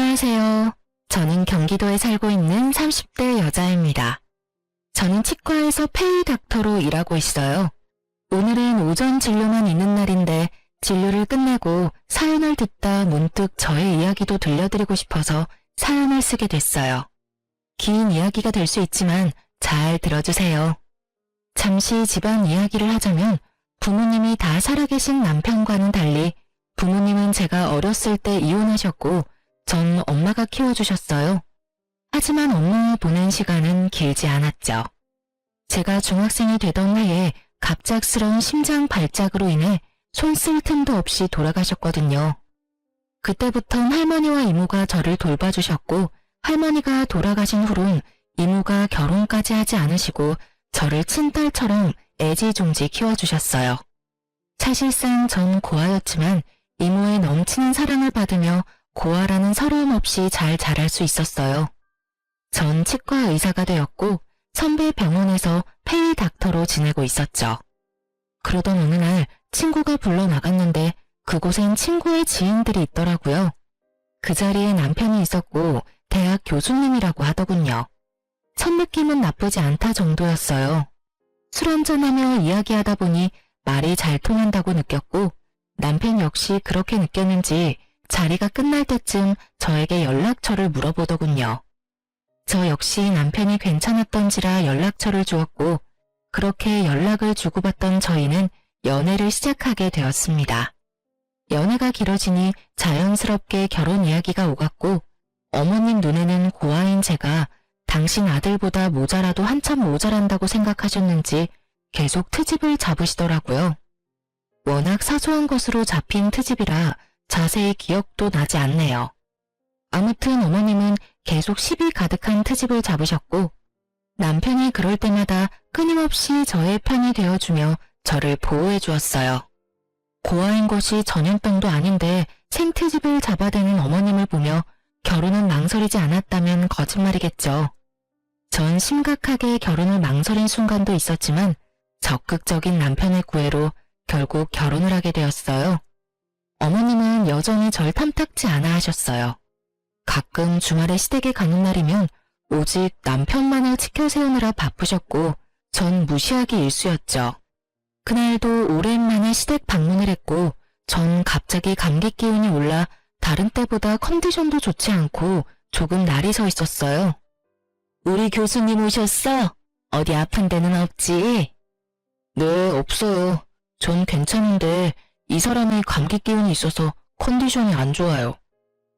안녕하세요. 저는 경기도에 살고 있는 30대 여자입니다. 저는 치과에서 페이 닥터로 일하고 있어요. 오늘은 오전 진료만 있는 날인데 진료를 끝내고 사연을 듣다 문득 저의 이야기도 들려드리고 싶어서 사연을 쓰게 됐어요. 긴 이야기가 될 수 있지만 잘 들어주세요. 잠시 집안 이야기를 하자면 부모님이 다 살아계신 남편과는 달리 부모님은 제가 어렸을 때 이혼하셨고 전 엄마가 키워주셨어요. 하지만 엄마와 보낸 시간은 길지 않았죠. 제가 중학생이 되던 해에 갑작스러운 심장 발작으로 인해 손 쓸 틈도 없이 돌아가셨거든요. 그때부턴 할머니와 이모가 저를 돌봐주셨고 할머니가 돌아가신 후론 이모가 결혼까지 하지 않으시고 저를 친딸처럼 애지중지 키워주셨어요. 사실상 전 고아였지만 이모의 넘치는 사랑을 받으며 고아라는 서러움 없이 잘 자랄 수 있었어요. 전 치과 의사가 되었고 선배 병원에서 페이 닥터로 지내고 있었죠. 그러던 어느 날 친구가 불러 나갔는데 그곳엔 친구의 지인들이 있더라고요. 그 자리에 남편이 있었고 대학 교수님이라고 하더군요. 첫 느낌은 나쁘지 않다 정도였어요. 술 한잔하며 이야기하다 보니 말이 잘 통한다고 느꼈고 남편 역시 그렇게 느꼈는지 자리가 끝날 때쯤 저에게 연락처를 물어보더군요. 저 역시 남편이 괜찮았던지라 연락처를 주었고 그렇게 연락을 주고받던 저희는 연애를 시작하게 되었습니다. 연애가 길어지니 자연스럽게 결혼 이야기가 오갔고 어머님 눈에는 고아인 제가 당신 아들보다 모자라도 한참 모자란다고 생각하셨는지 계속 트집을 잡으시더라고요. 워낙 사소한 것으로 잡힌 트집이라 자세히 기억도 나지 않네요. 아무튼 어머님은 계속 시비 가득한 트집을 잡으셨고 남편이 그럴 때마다 끊임없이 저의 편이 되어주며 저를 보호해 주었어요. 고아인 것이 전염병도 아닌데 생트집을 잡아대는 어머님을 보며 결혼은 망설이지 않았다면 거짓말이겠죠. 전 심각하게 결혼을 망설인 순간도 있었지만 적극적인 남편의 구애로 결국 결혼을 하게 되었어요. 어머님은 여전히 절 탐탁지 않아 하셨어요. 가끔 주말에 시댁에 가는 날이면 오직 남편만을 지켜세우느라 바쁘셨고 전 무시하기 일쑤였죠. 그날도 오랜만에 시댁 방문을 했고 전 갑자기 감기 기운이 올라 다른 때보다 컨디션도 좋지 않고 조금 날이 서 있었어요. 우리 교수님 오셨어? 어디 아픈 데는 없지? 네, 없어요. 전 괜찮은데 이 사람이 감기 기운이 있어서 컨디션이 안 좋아요.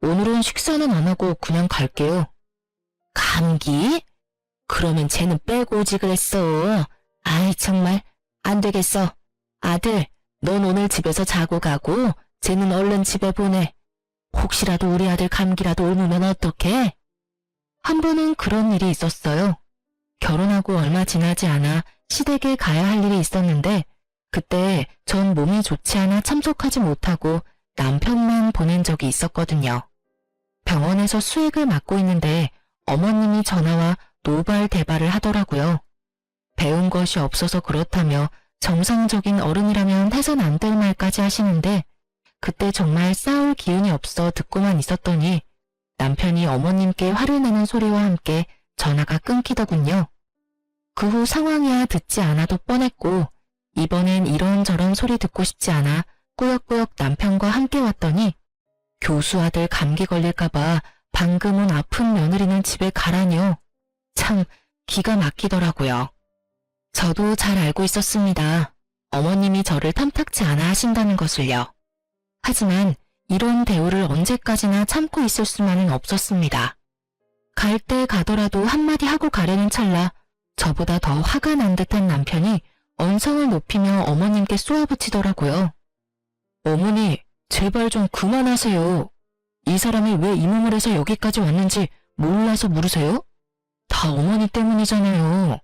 오늘은 식사는 안 하고 그냥 갈게요. 감기? 그러면 쟤는 빼고 오지 그랬어. 아이 정말 안 되겠어. 아들, 넌 오늘 집에서 자고 가고 쟤는 얼른 집에 보내. 혹시라도 우리 아들 감기라도 옮으면 어떡해? 한 번은 그런 일이 있었어요. 결혼하고 얼마 지나지 않아 시댁에 가야 할 일이 있었는데 그때 전 몸이 좋지 않아 참석하지 못하고 남편만 보낸 적이 있었거든요. 병원에서 수액을 맞고 있는데 어머님이 전화와 노발대발을 하더라고요. 배운 것이 없어서 그렇다며 정상적인 어른이라면 해선 안 될 말까지 하시는데 그때 정말 싸울 기운이 없어 듣고만 있었더니 남편이 어머님께 화를 내는 소리와 함께 전화가 끊기더군요. 그 후 상황이야 듣지 않아도 뻔했고 이번엔 이런저런 소리 듣고 싶지 않아 꾸역꾸역 남편과 함께 왔더니 교수 아들 감기 걸릴까봐 방금은 아픈 며느리는 집에 가라뇨. 참 기가 막히더라고요. 저도 잘 알고 있었습니다. 어머님이 저를 탐탁지 않아 하신다는 것을요. 하지만 이런 대우를 언제까지나 참고 있을 수만은 없었습니다. 갈 때 가더라도 한마디 하고 가려는 찰나 저보다 더 화가 난 듯한 남편이 언성을 높이며 어머님께 쏘아붙이더라고요. 어머니, 제발 좀 그만하세요. 이 사람이 왜 이 몸을 해서 여기까지 왔는지 몰라서 물으세요? 다 어머니 때문이잖아요.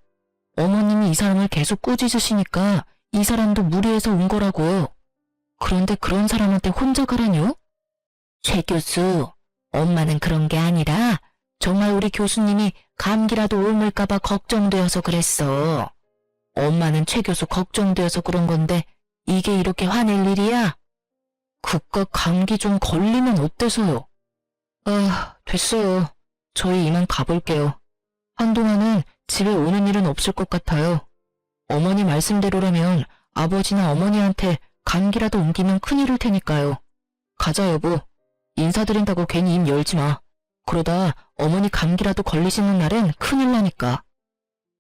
어머님이 이 사람을 계속 꾸짖으시니까 이 사람도 무리해서 온 거라고요. 그런데 그런 사람한테 혼자 가라뇨? 최 교수, 엄마는 그런 게 아니라 정말 우리 교수님이 감기라도 옮을까봐 걱정되어서 그랬어. 엄마는 최 교수 걱정되어서 그런 건데 이게 이렇게 화낼 일이야? 그깟 감기 좀 걸리면 어때서요? 됐어요. 저희 이만 가볼게요. 한동안은 집에 오는 일은 없을 것 같아요. 어머니 말씀대로라면 아버지나 어머니한테 감기라도 옮기면 큰일일 테니까요. 가자, 여보. 인사드린다고 괜히 입 열지 마. 그러다 어머니 감기라도 걸리시는 날엔 큰일 나니까.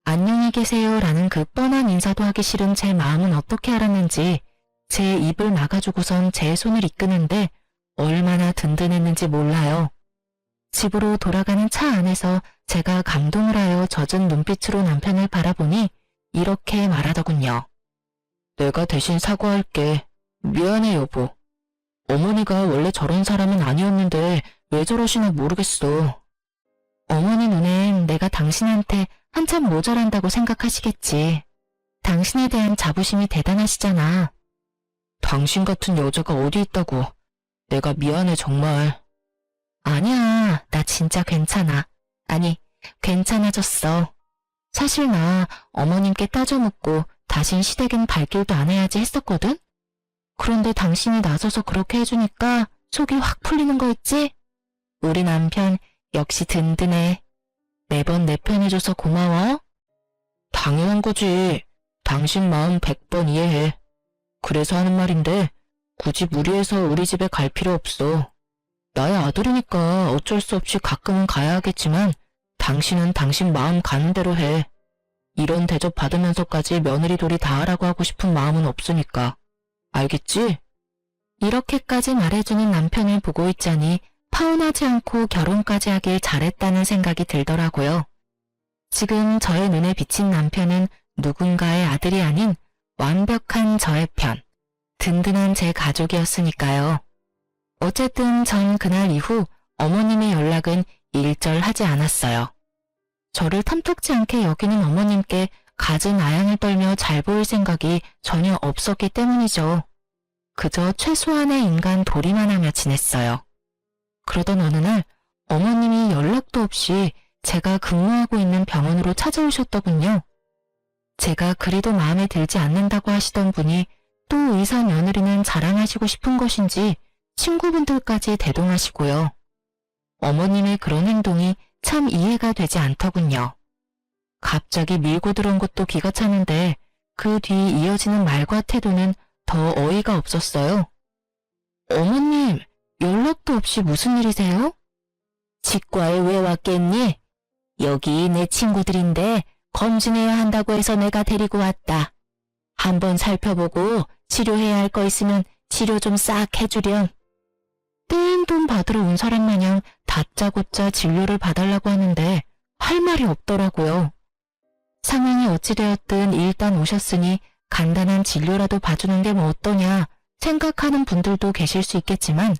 안녕히 계세요라는 그 뻔한 인사도 하기 싫은 제 마음은 어떻게 알았는지 제 입을 막아주고선 제 손을 이끄는데 얼마나 든든했는지 몰라요. 집으로 돌아가는 차 안에서 제가 감동을 하여 젖은 눈빛으로 남편을 바라보니 이렇게 말하더군요. 내가 대신 사과할게. 미안해, 여보. 어머니가 원래 저런 사람은 아니었는데 왜 저러시나 모르겠어. 어머니 눈엔 내가 당신한테 한참 모자란다고 생각하시겠지. 당신에 대한 자부심이 대단하시잖아. 당신 같은 여자가 어디 있다고. 내가 미안해, 정말. 아니야, 나 진짜 괜찮아. 아니, 괜찮아졌어. 사실 나 어머님께 따져 묻고 다신 시댁엔 발길도 안 해야지 했었거든? 그런데 당신이 나서서 그렇게 해주니까 속이 확 풀리는 거 있지? 우리 남편 역시 든든해. 매번 내 편해줘서 고마워. 당연한 거지. 당신 마음 100번 이해해. 그래서 하는 말인데 굳이 무리해서 우리 집에 갈 필요 없어. 나의 아들이니까 어쩔 수 없이 가끔은 가야 하겠지만 당신은 당신 마음 가는 대로 해. 이런 대접 받으면서까지 며느리 돌이 다 하라고 하고 싶은 마음은 없으니까. 알겠지? 이렇게까지 말해주는 남편을 보고 있자니 파혼하지 않고 결혼까지 하길 잘했다는 생각이 들더라고요. 지금 저의 눈에 비친 남편은 누군가의 아들이 아닌 완벽한 저의 편, 든든한 제 가족이었으니까요. 어쨌든 전 그날 이후 어머님의 연락은 일절하지 않았어요. 저를 탐탁지 않게 여기는 어머님께 갖은 아양을 떨며 잘 보일 생각이 전혀 없었기 때문이죠. 그저 최소한의 인간 도리만 하며 지냈어요. 그러던 어느 날 어머님이 연락도 없이 제가 근무하고 있는 병원으로 찾아오셨더군요. 제가 그리도 마음에 들지 않는다고 하시던 분이 또 의사 며느리는 자랑하시고 싶은 것인지 친구분들까지 대동하시고요. 어머님의 그런 행동이 참 이해가 되지 않더군요. 갑자기 밀고 들어온 것도 기가 차는데 그 뒤 이어지는 말과 태도는 더 어이가 없었어요. 어머님, 연락도 없이 무슨 일이세요? 치과에 왜 왔겠니? 여기 내 친구들인데 검진해야 한다고 해서 내가 데리고 왔다. 한번 살펴보고 치료해야 할 거 있으면 치료 좀 싹 해주렴. 떼인 돈 받으러 온 사람 마냥 다짜고짜 진료를 봐달라고 하는데 할 말이 없더라고요. 상황이 어찌되었든 일단 오셨으니 간단한 진료라도 봐주는 게 뭐 어떠냐 생각하는 분들도 계실 수 있겠지만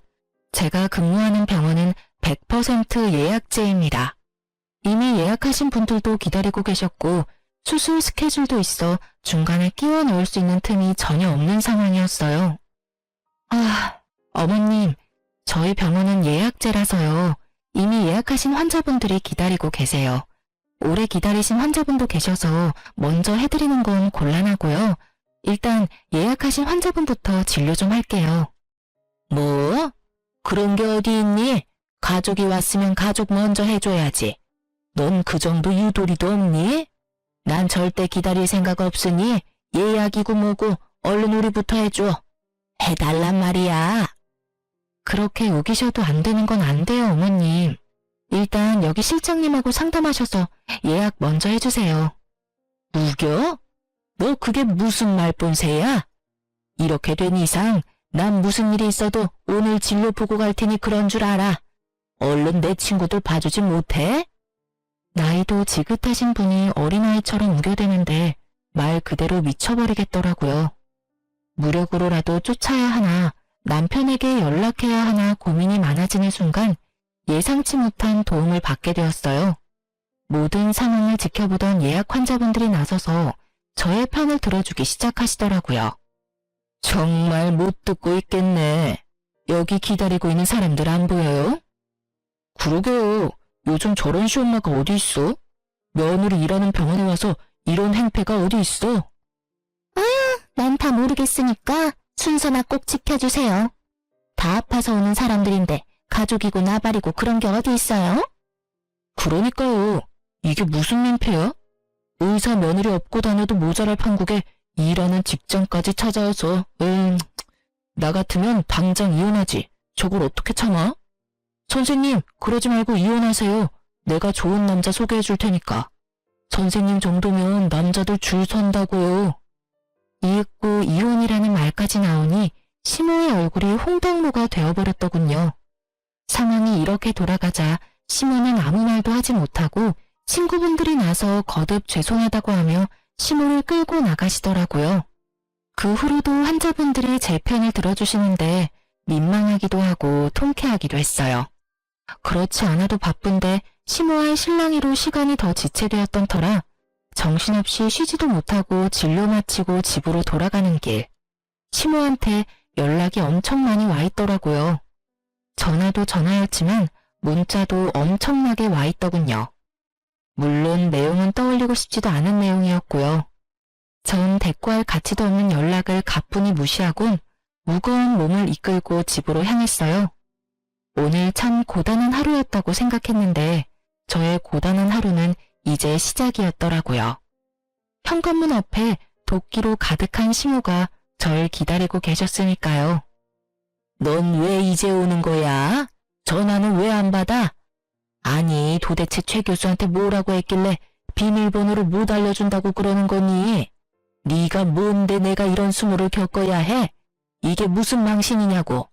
제가 근무하는 병원은 100% 예약제입니다. 이미 예약하신 분들도 기다리고 계셨고 수술 스케줄도 있어 중간에 끼워 넣을 수 있는 틈이 전혀 없는 상황이었어요. 어머님, 저희 병원은 예약제라서요. 이미 예약하신 환자분들이 기다리고 계세요. 오래 기다리신 환자분도 계셔서 먼저 해드리는 건 곤란하고요. 일단 예약하신 환자분부터 진료 좀 할게요. 뭐? 그런 게 어디 있니? 가족이 왔으면 가족 먼저 해줘야지. 넌 그 정도 유도리도 없니? 난 절대 기다릴 생각 없으니 예약이고 뭐고 얼른 우리부터 해줘. 해달란 말이야. 그렇게 우기셔도 안 되는 건 안 돼요, 어머님. 일단 여기 실장님하고 상담하셔서 예약 먼저 해주세요. 우겨? 너 그게 무슨 말본새야? 이렇게 된 이상 난 무슨 일이 있어도 오늘 진료 보고 갈 테니 그런 줄 알아. 얼른 내 친구들 봐주지 못해? 나이도 지긋하신 분이 어린아이처럼 우겨대는데 말 그대로 미쳐버리겠더라고요. 무력으로라도 쫓아야 하나 남편에게 연락해야 하나 고민이 많아지는 순간 예상치 못한 도움을 받게 되었어요. 모든 상황을 지켜보던 예약 환자분들이 나서서 저의 편을 들어주기 시작하시더라고요. 정말 못 듣고 있겠네. 여기 기다리고 있는 사람들 안 보여요? 그러게요. 요즘 저런 시엄마가 어디 있어? 며느리 일하는 병원에 와서 이런 행패가 어디 있어? 난 다 모르겠으니까 순서나 꼭 지켜주세요. 다 아파서 오는 사람들인데 가족이고 나발이고 그런 게 어디 있어요? 그러니까요. 이게 무슨 민폐야? 의사 며느리 업고 다녀도 모자랄 판국에 일하는 직장까지 찾아와서 나 같으면 당장 이혼하지. 저걸 어떻게 참아? 선생님, 그러지 말고 이혼하세요. 내가 좋은 남자 소개해 줄 테니까. 선생님 정도면 남자들 줄 선다고요. 이윽고 이혼이라는 말까지 나오니 시모의 얼굴이 홍당무가 되어버렸더군요. 상황이 이렇게 돌아가자 시모는 아무 말도 하지 못하고 친구분들이 나서 거듭 죄송하다고 하며 시모를 끌고 나가시더라고요. 그 후로도 환자분들이 제 편을 들어주시는데 민망하기도 하고 통쾌하기도 했어요. 그렇지 않아도 바쁜데 시모와의 실랑이로 시간이 더 지체되었던 터라 정신없이 쉬지도 못하고 진료 마치고 집으로 돌아가는 길, 시모한테 연락이 엄청 많이 와 있더라고요. 전화도 전화였지만 문자도 엄청나게 와 있더군요. 물론 내용은 떠올리고 싶지도 않은 내용이었고요. 전 대꾸할 가치도 없는 연락을 가뿐히 무시하곤 무거운 몸을 이끌고 집으로 향했어요. 오늘 참 고단한 하루였다고 생각했는데 저의 고단한 하루는 이제 시작이었더라고요. 현관문 앞에 도끼로 가득한 시모가 절 기다리고 계셨으니까요. 넌 왜 이제 오는 거야? 전화는 왜 안 받아? 아니, 도대체 최 교수한테 뭐라고 했길래 비밀번호를 못 알려준다고 그러는 거니? 네가 뭔데 내가 이런 수모를 겪어야 해? 이게 무슨 망신이냐고.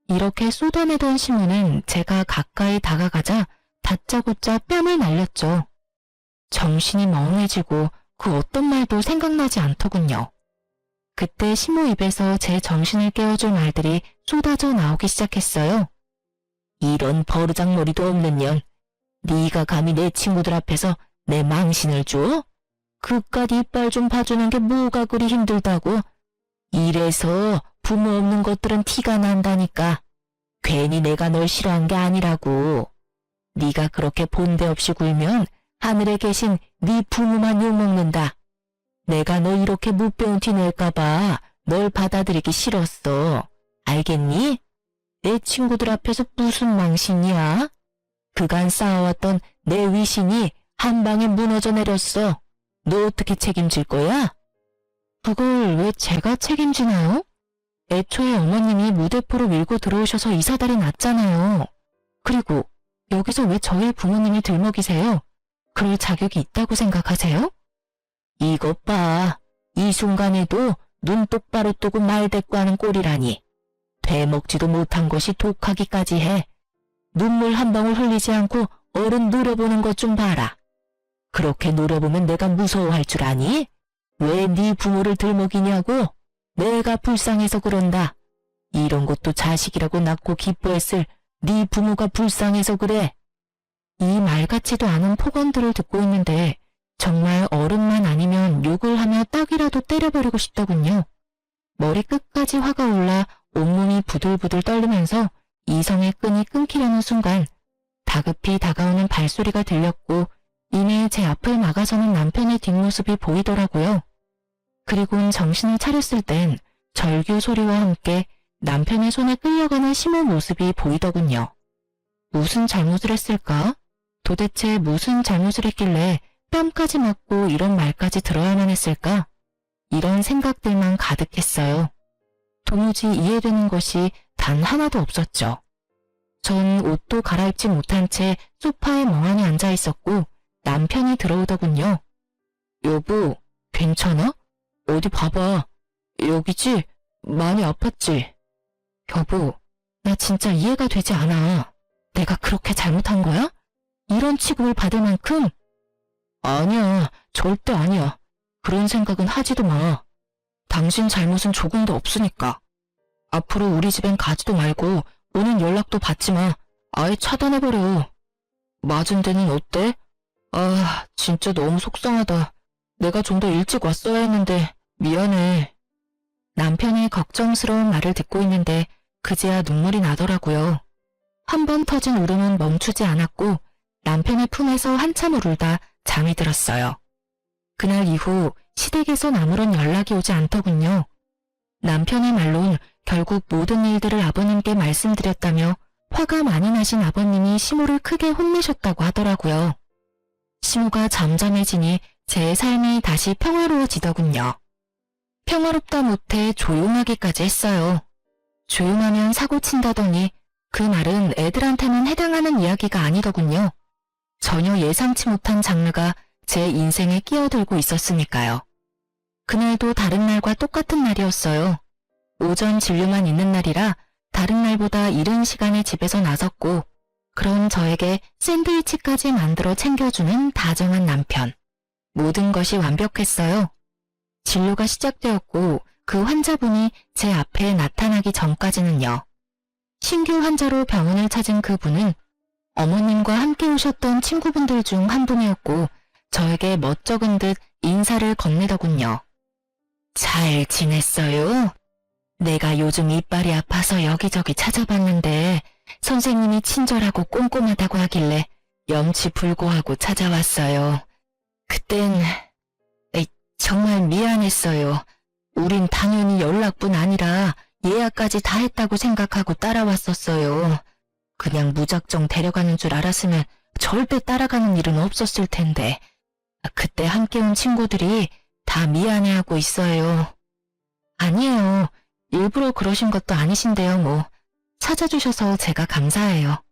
이렇게 쏟아내던 시모는 제가 가까이 다가가자 다짜고짜 뺨을 날렸죠. 정신이 멍해지고 그 어떤 말도 생각나지 않더군요. 그때 시모 입에서 제 정신을 깨워줄 말들이 쏟아져 나오기 시작했어요. 이런 버르장머리도 없는 년, 네가 감히 내 친구들 앞에서 내 망신을 줘? 그깟 이빨 좀 봐주는 게 뭐가 그리 힘들다고? 이래서 부모 없는 것들은 티가 난다니까. 괜히 내가 널 싫어한 게 아니라고. 네가 그렇게 본데 없이 굴면 하늘에 계신 네 부모만 욕먹는다. 내가 너 이렇게 못 배운 티 낼까봐 널 받아들이기 싫었어. 알겠니? 내 친구들 앞에서 무슨 망신이야? 그간 쌓아왔던 내 위신이 한 방에 무너져 내렸어. 너 어떻게 책임질 거야? 그걸 왜 제가 책임지나요? 애초에 어머님이 무대포로 밀고 들어오셔서 이 사달이 났잖아요. 그리고 여기서 왜 저희 부모님이 들먹이세요? 그럴 자격이 있다고 생각하세요? 이것 봐. 이 순간에도 눈 똑바로 뜨고 말 대꾸하는 꼴이라니. 되먹지도 못한 것이 독하기까지 해. 눈물 한 방울 흘리지 않고 어른 노려보는 것 좀 봐라. 그렇게 노려보면 내가 무서워할 줄 아니? 왜 네 부모를 들먹이냐고? 내가 불쌍해서 그런다. 이런 것도 자식이라고 낳고 기뻐했을 네 부모가 불쌍해서 그래. 이 말 같지도 않은 폭언들을 듣고 있는데 정말 어른만 아니면 욕을 하며 딱이라도 때려버리고 싶더군요. 머리 끝까지 화가 올라 온몸이 부들부들 떨리면서 이성의 끈이 끊기려는 순간 다급히 다가오는 발소리가 들렸고 이내 제 앞을 막아서는 남편의 뒷모습이 보이더라고요. 그리고는 정신을 차렸을 땐 절규 소리와 함께 남편의 손에 끌려가는 시모 모습이 보이더군요. 무슨 잘못을 했을까? 도대체 무슨 잘못을 했길래 뺨까지 맞고 이런 말까지 들어야만 했을까? 이런 생각들만 가득했어요. 도무지 이해되는 것이 단 하나도 없었죠. 전 옷도 갈아입지 못한 채 소파에 멍하니 앉아 있었고 남편이 들어오더군요. 여보, 괜찮아? 어디 봐봐. 여기지? 많이 아팠지? 여보, 나 진짜 이해가 되지 않아. 내가 그렇게 잘못한 거야? 이런 취급을 받을 만큼? 아니야, 절대 아니야. 그런 생각은 하지도 마. 당신 잘못은 조금도 없으니까. 앞으로 우리 집엔 가지도 말고 오는 연락도 받지 마. 아예 차단해버려. 맞은 데는 어때? 아, 진짜 너무 속상하다. 내가 좀 더 일찍 왔어야 했는데 미안해. 남편의 걱정스러운 말을 듣고 있는데 그제야 눈물이 나더라고요. 한 번 터진 울음은 멈추지 않았고 남편의 품에서 한참을 울다 잠이 들었어요. 그날 이후 시댁에선 아무런 연락이 오지 않더군요. 남편의 말론 결국 모든 일들을 아버님께 말씀드렸다며 화가 많이 나신 아버님이 시모를 크게 혼내셨다고 하더라고요. 시모가 잠잠해지니 제 삶이 다시 평화로워지더군요. 평화롭다 못해 조용하기까지 했어요. 조용하면 사고 친다더니 그 말은 애들한테는 해당하는 이야기가 아니더군요. 전혀 예상치 못한 장르가 제 인생에 끼어들고 있었으니까요. 그날도 다른 날과 똑같은 날이었어요. 오전 진료만 있는 날이라 다른 날보다 이른 시간에 집에서 나섰고, 그런 저에게 샌드위치까지 만들어 챙겨주는 다정한 남편. 모든 것이 완벽했어요. 진료가 시작되었고 그 환자분이 제 앞에 나타나기 전까지는요. 신규 환자로 병원을 찾은 그분은 어머님과 함께 오셨던 친구분들 중 한 분이었고 저에게 멋쩍은 듯 인사를 건네더군요. 잘 지냈어요? 내가 요즘 이빨이 아파서 여기저기 찾아봤는데 선생님이 친절하고 꼼꼼하다고 하길래 염치불고하고 찾아왔어요. 그땐 정말 미안했어요. 우린 당연히 연락뿐 아니라 예약까지 다 했다고 생각하고 따라왔었어요. 그냥 무작정 데려가는 줄 알았으면 절대 따라가는 일은 없었을 텐데. 그때 함께 온 친구들이 다 미안해하고 있어요. 아니에요. 일부러 그러신 것도 아니신데요, 뭐. 찾아주셔서 제가 감사해요.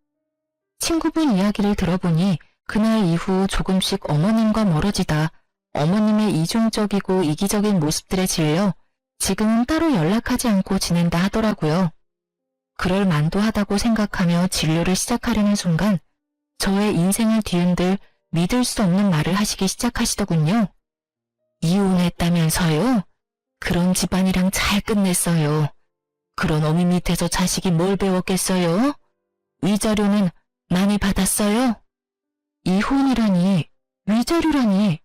친구분 이야기를 들어보니 그날 이후 조금씩 어머님과 멀어지다 어머님의 이중적이고 이기적인 모습들에 질려 지금은 따로 연락하지 않고 지낸다 하더라고요. 그럴 만도 하다고 생각하며 진료를 시작하려는 순간 저의 인생을 뒤흔들 믿을 수 없는 말을 하시기 시작하시더군요. 이혼했다면서요? 그런 집안이랑 잘 끝냈어요. 그런 어미 밑에서 자식이 뭘 배웠겠어요? 위자료는 많이 받았어요? 이혼이라니, 위자료라니.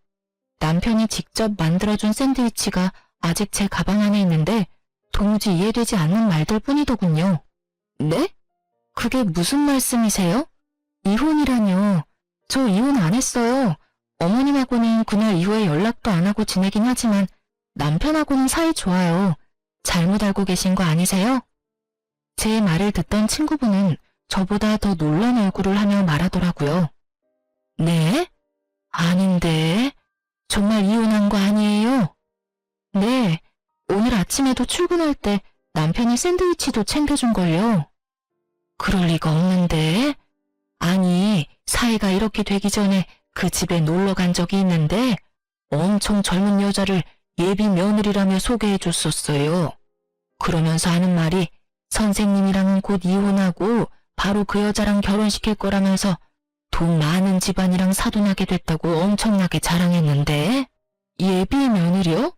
남편이 직접 만들어준 샌드위치가 아직 제 가방 안에 있는데 도무지 이해되지 않는 말들 뿐이더군요. 네? 그게 무슨 말씀이세요? 이혼이라뇨. 저 이혼 안 했어요. 어머님하고는 그날 이후에 연락도 안 하고 지내긴 하지만 남편하고는 사이 좋아요. 잘못 알고 계신 거 아니세요? 제 말을 듣던 친구분은 저보다 더 놀란 얼굴을 하며 말하더라고요. 네? 아닌데. 정말 이혼한 거 아니에요? 네. 오늘 아침에도 출근할 때 남편이 샌드위치도 챙겨준걸요. 그럴 리가 없는데. 아니, 사이가 이렇게 되기 전에 그 집에 놀러 간 적이 있는데 엄청 젊은 여자를 예비 며느리라며 소개해줬었어요. 그러면서 하는 말이 선생님이랑은 곧 이혼하고 바로 그 여자랑 결혼시킬 거라면서 돈 많은 집안이랑 사돈하게 됐다고 엄청나게 자랑했는데 예비 며느리요?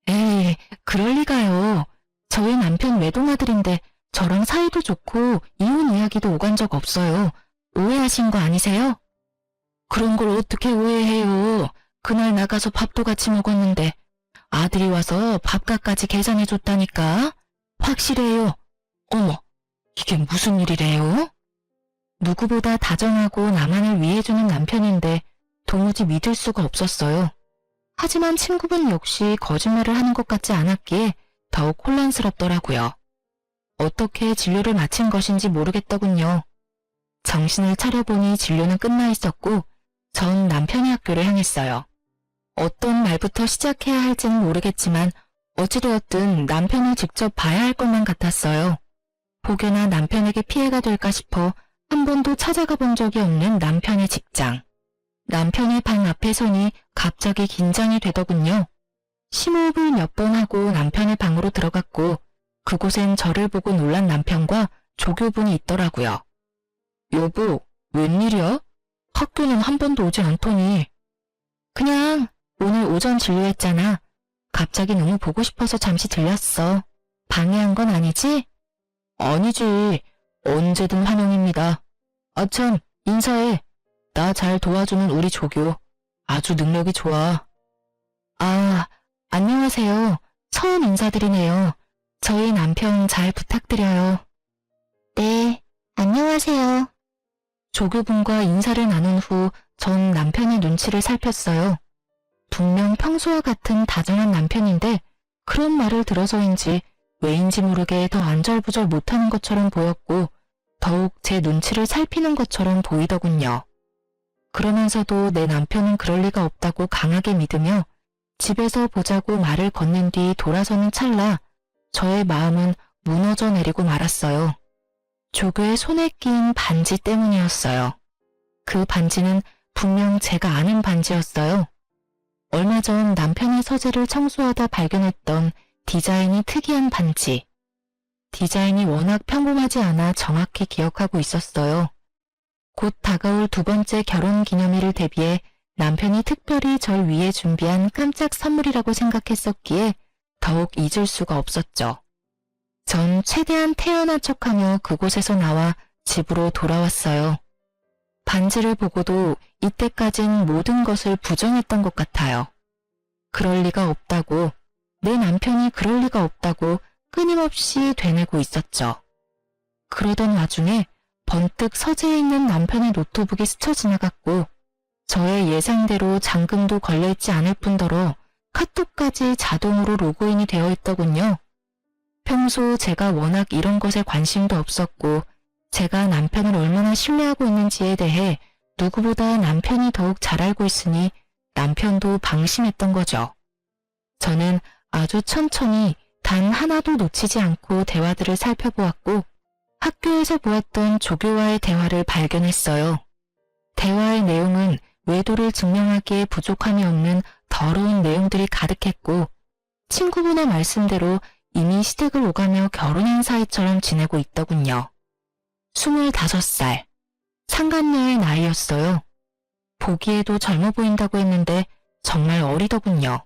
에이, 그럴 리가요. 저희 남편 외동아들인데 저랑 사이도 좋고 이혼 이야기도 오간 적 없어요. 오해하신 거 아니세요? 그런 걸 어떻게 오해해요. 그날 나가서 밥도 같이 먹었는데 아들이 와서 밥값까지 계산해줬다니까. 확실해요. 어머, 이게 무슨 일이래요? 누구보다 다정하고 나만을 위해주는 남편인데 도무지 믿을 수가 없었어요. 하지만 친구분 역시 거짓말을 하는 것 같지 않았기에 더욱 혼란스럽더라고요. 어떻게 진료를 마친 것인지 모르겠더군요. 정신을 차려보니 진료는 끝나 있었고 전 남편의 학교를 향했어요. 어떤 말부터 시작해야 할지는 모르겠지만 어찌되었든 남편을 직접 봐야 할 것만 같았어요. 혹여나 남편에게 피해가 될까 싶어 한 번도 찾아가 본 적이 없는 남편의 직장. 남편의 방 앞에 서니 갑자기 긴장이 되더군요. 심호흡을 몇 번 하고 남편의 방으로 들어갔고 그곳엔 저를 보고 놀란 남편과 조교분이 있더라고요. 여보, 웬일이야? 학교는 한 번도 오지 않더니. 그냥 오늘 오전 진료했잖아. 갑자기 너무 보고 싶어서 잠시 들렸어. 방해한 건 아니지? 아니지. 언제든 환영입니다. 아참, 인사해. 나 잘 도와주는 우리 조교. 아주 능력이 좋아. 아, 안녕하세요. 처음 인사드리네요. 저희 남편 잘 부탁드려요. 네, 안녕하세요. 조교분과 인사를 나눈 후 전 남편의 눈치를 살폈어요. 분명 평소와 같은 다정한 남편인데 그런 말을 들어서인지 왜인지 모르게 더 안절부절 못하는 것처럼 보였고 더욱 제 눈치를 살피는 것처럼 보이더군요. 그러면서도 내 남편은 그럴 리가 없다고 강하게 믿으며 집에서 보자고 말을 건넨 뒤 돌아서는 찰나 저의 마음은 무너져 내리고 말았어요. 조교의 손에 끼인 반지 때문이었어요. 그 반지는 분명 제가 아는 반지였어요. 얼마 전 남편의 서재를 청소하다 발견했던 디자인이 특이한 반지. 디자인이 워낙 평범하지 않아 정확히 기억하고 있었어요. 곧 다가올 두 번째 결혼 기념일을 대비해 남편이 특별히 절 위해 준비한 깜짝 선물이라고 생각했었기에 더욱 잊을 수가 없었죠. 전 최대한 태연한 척하며 그곳에서 나와 집으로 돌아왔어요. 반지를 보고도 이때까진 모든 것을 부정했던 것 같아요. 그럴 리가 없다고, 내 남편이 그럴 리가 없다고 끊임없이 되뇌고 있었죠. 그러던 와중에 번뜩 서재에 있는 남편의 노트북이 스쳐 지나갔고 저의 예상대로 잠금도 걸려있지 않을 뿐더러 카톡까지 자동으로 로그인이 되어 있더군요. 평소 제가 워낙 이런 것에 관심도 없었고 제가 남편을 얼마나 신뢰하고 있는지에 대해 누구보다 남편이 더욱 잘 알고 있으니 남편도 방심했던 거죠. 저는 아주 천천히 단 하나도 놓치지 않고 대화들을 살펴보았고 학교에서 보았던 조교와의 대화를 발견했어요. 대화의 내용은 외도를 증명하기에 부족함이 없는 더러운 내용들이 가득했고 친구분의 말씀대로 이미 시댁을 오가며 결혼한 사이처럼 지내고 있더군요. 25살, 상간녀의 나이였어요. 보기에도 젊어 보인다고 했는데 정말 어리더군요.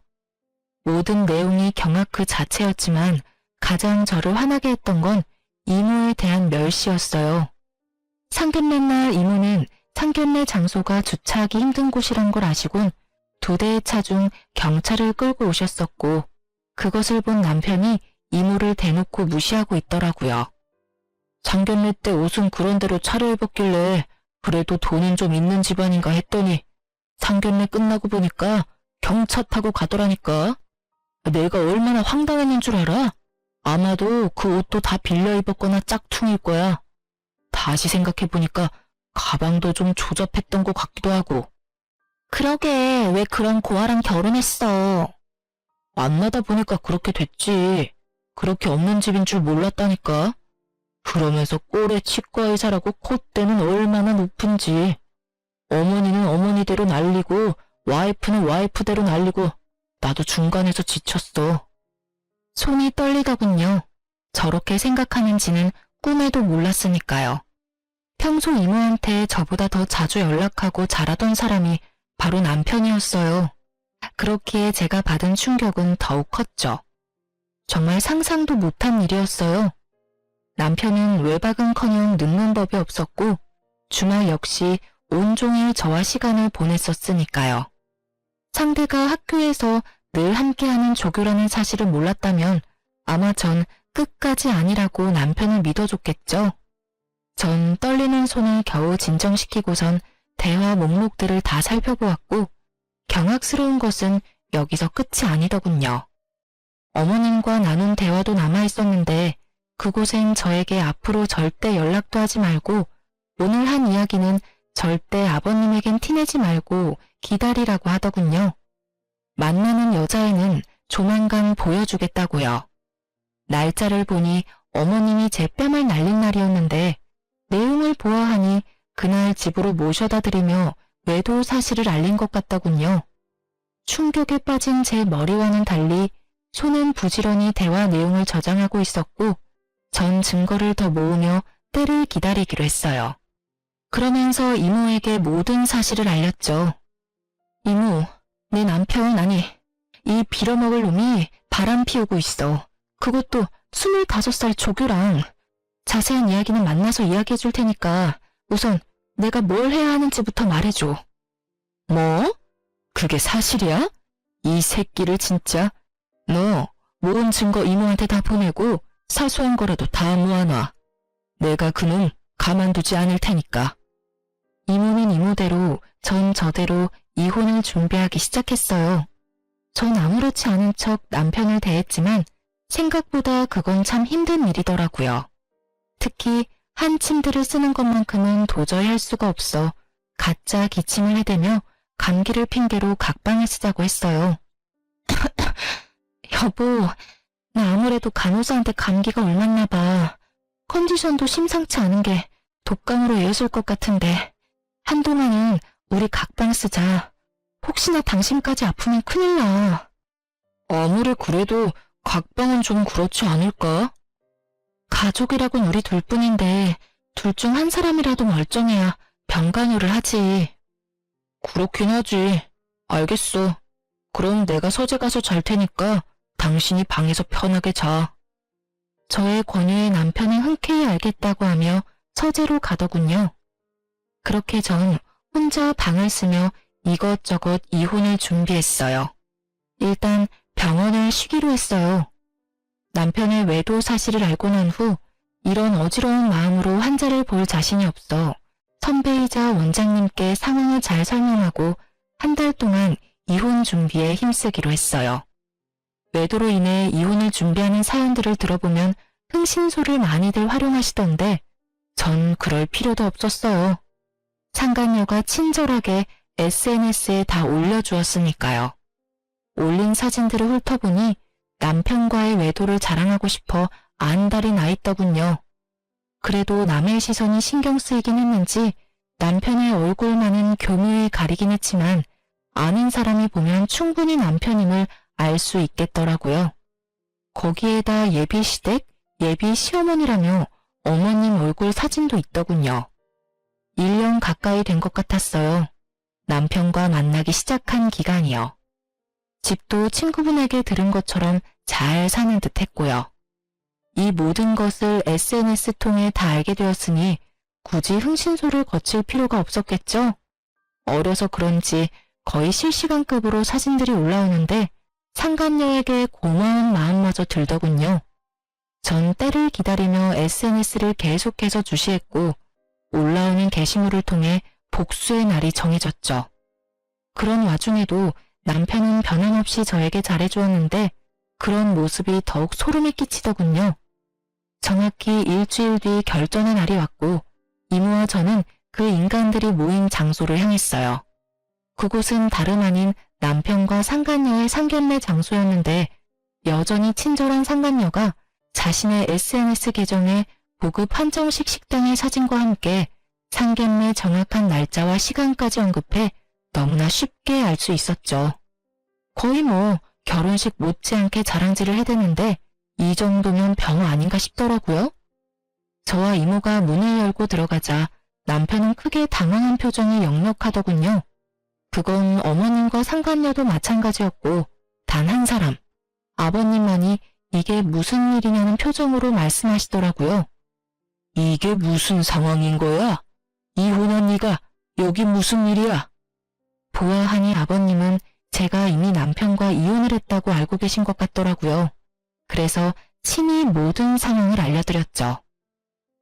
모든 내용이 경악 그 자체였지만 가장 저를 화나게 했던 건 이모에 대한 멸시였어요. 상견례 날 이모는 상견례 장소가 주차하기 힘든 곳이란 걸 아시곤 2대의 차 중 경찰을 끌고 오셨었고 그것을 본 남편이 이모를 대놓고 무시하고 있더라고요. 상견례 때 옷은 그런 대로 차려입었길래 그래도 돈은 좀 있는 집안인가 했더니 상견례 끝나고 보니까 경차 타고 가더라니까. 내가 얼마나 황당했는 줄 알아? 아마도 그 옷도 다 빌려 입었거나 짝퉁일 거야. 다시 생각해보니까 가방도 좀 조잡했던 것 같기도 하고. 그러게 왜 그런 고아랑 결혼했어? 만나다 보니까 그렇게 됐지. 그렇게 없는 집인 줄 몰랐다니까. 그러면서 꼴에 치과 의사라고 콧대는 얼마나 높은지. 어머니는 어머니대로 날리고 와이프는 와이프대로 날리고 나도 중간에서 지쳤어. 손이 떨리더군요. 저렇게 생각하는지는 꿈에도 몰랐으니까요. 평소 이모한테 저보다 더 자주 연락하고 잘하던 사람이 바로 남편이었어요. 그렇기에 제가 받은 충격은 더욱 컸죠. 정말 상상도 못한 일이었어요. 남편은 외박은커녕 늙는 법이 없었고 주말 역시 온종일 저와 시간을 보냈었으니까요. 상대가 학교에서 늘 함께하는 조교라는 사실을 몰랐다면 아마 전 끝까지 아니라고 남편을 믿어줬겠죠. 전 떨리는 손을 겨우 진정시키고선 대화 목록들을 다 살펴보았고 경악스러운 것은 여기서 끝이 아니더군요. 어머님과 나눈 대화도 남아있었는데 그곳엔 저에게 앞으로 절대 연락도 하지 말고 오늘 한 이야기는 절대 아버님에겐 티내지 말고 기다리라고 하더군요. 만나는 여자애는 조만간 보여주겠다고요. 날짜를 보니 어머님이 제 뺨을 날린 날이었는데 내용을 보아하니 그날 집으로 모셔다 드리며 외도 사실을 알린 것 같더군요. 충격에 빠진 제 머리와는 달리 손은 부지런히 대화 내용을 저장하고 있었고 전 증거를 더 모으며 때를 기다리기로 했어요. 그러면서 이모에게 모든 사실을 알렸죠. 이모, 내 남편 아니 이 빌어먹을 놈이 바람 피우고 있어. 그것도 25살 조교랑. 자세한 이야기는 만나서 이야기해 줄 테니까 우선 내가 뭘 해야 하는지부터 말해줘. 뭐? 그게 사실이야? 이 새끼를 진짜. 너 모은 증거 이모한테 다 보내고 사소한 거라도 다 모아놔. 내가 그놈 가만두지 않을 테니까. 이모는 이모대로 전 저대로 이혼을 준비하기 시작했어요. 전 아무렇지 않은 척 남편을 대했지만 생각보다 그건 참 힘든 일이더라고요. 특히 한 침대를 쓰는 것만큼은 도저히 할 수가 없어 가짜 기침을 해대며 감기를 핑계로 각방을 쓰자고 했어요. 여보, 나 아무래도 간호사한테 감기가 옮았나 봐. 컨디션도 심상치 않은 게 독감으로 이어질 것 같은데 한동안은 우리 각방 쓰자. 혹시나 당신까지 아프면 큰일 나. 아무리 그래도 각방은 좀 그렇지 않을까? 가족이라곤 우리 둘뿐인데 둘 중 한 사람이라도 멀쩡해야 병간호를 하지. 그렇긴 하지. 알겠어. 그럼 내가 서재 가서 잘 테니까 당신이 방에서 편하게 자. 저의 권유에 남편은 흔쾌히 알겠다고 하며 서재로 가더군요. 그렇게 전 혼자 방을 쓰며 이것저것 이혼을 준비했어요. 일단 병원을 쉬기로 했어요. 남편의 외도 사실을 알고 난 후 이런 어지러운 마음으로 환자를 볼 자신이 없어 선배이자 원장님께 상황을 잘 설명하고 한 달 동안 이혼 준비에 힘쓰기로 했어요. 외도로 인해 이혼을 준비하는 사연들을 들어보면 흥신소를 많이들 활용하시던데 전 그럴 필요도 없었어요. 상간녀가 친절하게 SNS에 다 올려주었으니까요. 올린 사진들을 훑어보니 남편과의 외도를 자랑하고 싶어 안달이 나 있더군요. 그래도 남의 시선이 신경 쓰이긴 했는지 남편의 얼굴만은 교묘히 가리긴 했지만 아는 사람이 보면 충분히 남편임을 알 수 있겠더라고요. 거기에다 예비 시댁, 예비 시어머니라며 어머님 얼굴 사진도 있더군요. 1년 가까이 된 것 같았어요. 남편과 만나기 시작한 기간이요. 집도 친구분에게 들은 것처럼 잘 사는 듯 했고요. 이 모든 것을 SNS 통해 다 알게 되었으니 굳이 흥신소를 거칠 필요가 없었겠죠? 어려서 그런지 거의 실시간급으로 사진들이 올라오는데 상간녀에게 고마운 마음마저 들더군요. 전 때를 기다리며 SNS를 계속해서 주시했고 올라오는 게시물을 통해 복수의 날이 정해졌죠. 그런 와중에도 남편은 변함없이 저에게 잘해주었는데 그런 모습이 더욱 소름이 끼치더군요. 정확히 일주일 뒤 결전의 날이 왔고 이모와 저는 그 인간들이 모인 장소를 향했어요. 그곳은 다름 아닌 남편과 상간녀의 상견례 장소였는데 여전히 친절한 상간녀가 자신의 SNS 계정에 고급 한정식 식당의 사진과 함께 상견례 정확한 날짜와 시간까지 언급해 너무나 쉽게 알 수 있었죠. 거의 결혼식 못지않게 자랑질을 해대는데 이 정도면 병 아닌가 싶더라고요. 저와 이모가 문을 열고 들어가자 남편은 크게 당황한 표정이 역력하더군요. 그건 어머님과 상간녀도 마찬가지였고 단 한 사람, 아버님만이 이게 무슨 일이냐는 표정으로 말씀하시더라고요. 이게 무슨 상황인 거야? 이혼한 네가 여기 무슨 일이야? 보아하니 아버님은 제가 이미 남편과 이혼을 했다고 알고 계신 것 같더라고요. 그래서 친히 모든 상황을 알려드렸죠.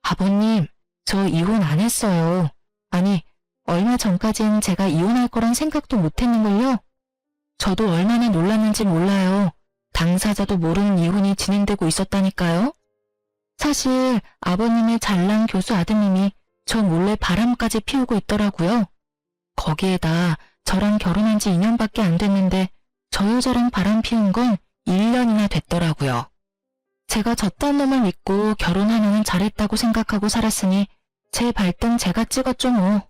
아버님, 저 이혼 안 했어요. 아니, 얼마 전까진 제가 이혼할 거란 생각도 못했는걸요. 저도 얼마나 놀랐는지 몰라요. 당사자도 모르는 이혼이 진행되고 있었다니까요. 사실 아버님의 잘난 교수 아드님이 저 몰래 바람까지 피우고 있더라고요. 거기에다 저랑 결혼한 지 2년밖에 안 됐는데 저 여자랑 바람 피운 건 1년이나 됐더라고요. 제가 저딴 놈을 믿고 결혼하면 잘했다고 생각하고 살았으니 제 발등 제가 찍었죠 뭐.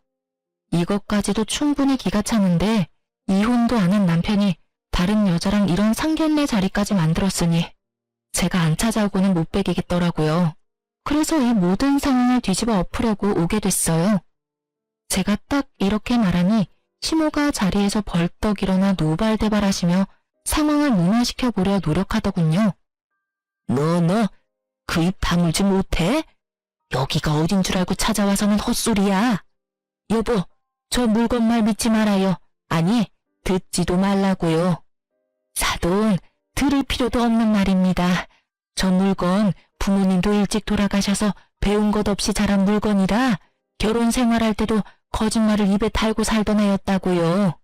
이것까지도 충분히 기가 차는데 이혼도 안 한 남편이 다른 여자랑 이런 상견례 자리까지 만들었으니 제가 안 찾아오고는 못 베기겠더라고요. 그래서 이 모든 상황을 뒤집어 엎으려고 오게 됐어요. 제가 딱 이렇게 말하니 시모가 자리에서 벌떡 일어나 노발대발하시며 상황을 무마시켜보려 노력하더군요. 너 그 입 다물지 못해? 여기가 어딘 줄 알고 찾아와서는 헛소리야. 여보, 저 물건 말 믿지 말아요. 아니, 듣지도 말라고요. 사돈, 들을 필요도 없는 말입니다. 저 물건 부모님도 일찍 돌아가셔서 배운 것 없이 자란 물건이라 결혼 생활할 때도 거짓말을 입에 달고 살던 애였다고요.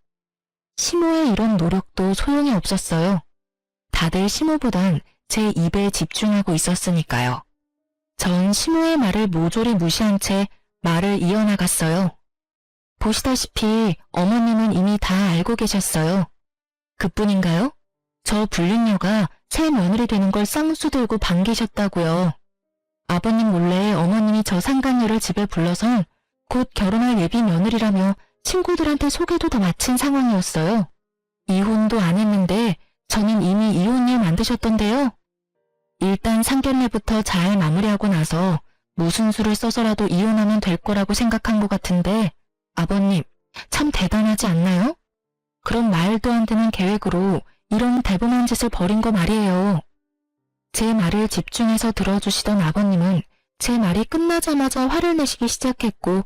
시모의 이런 노력도 소용이 없었어요. 다들 시모보단 제 입에 집중하고 있었으니까요. 전 시모의 말을 모조리 무시한 채 말을 이어나갔어요. 보시다시피 어머님은 이미 다 알고 계셨어요. 그뿐인가요? 저 불륜녀가 새 며느리 되는 걸 쌍수 들고 반기셨다고요. 아버님 몰래 어머님이 저 상간녀를 집에 불러서 곧 결혼할 예비 며느리라며 친구들한테 소개도 다 마친 상황이었어요. 이혼도 안 했는데 저는 이미 이혼일 만드셨던데요. 일단 상견례부터 잘 마무리하고 나서 무슨 수를 써서라도 이혼하면 될 거라고 생각한 것 같은데 아버님 참 대단하지 않나요? 그런 말도 안 되는 계획으로 이런 대범한 짓을 벌인 거 말이에요. 제 말을 집중해서 들어주시던 아버님은 제 말이 끝나자마자 화를 내시기 시작했고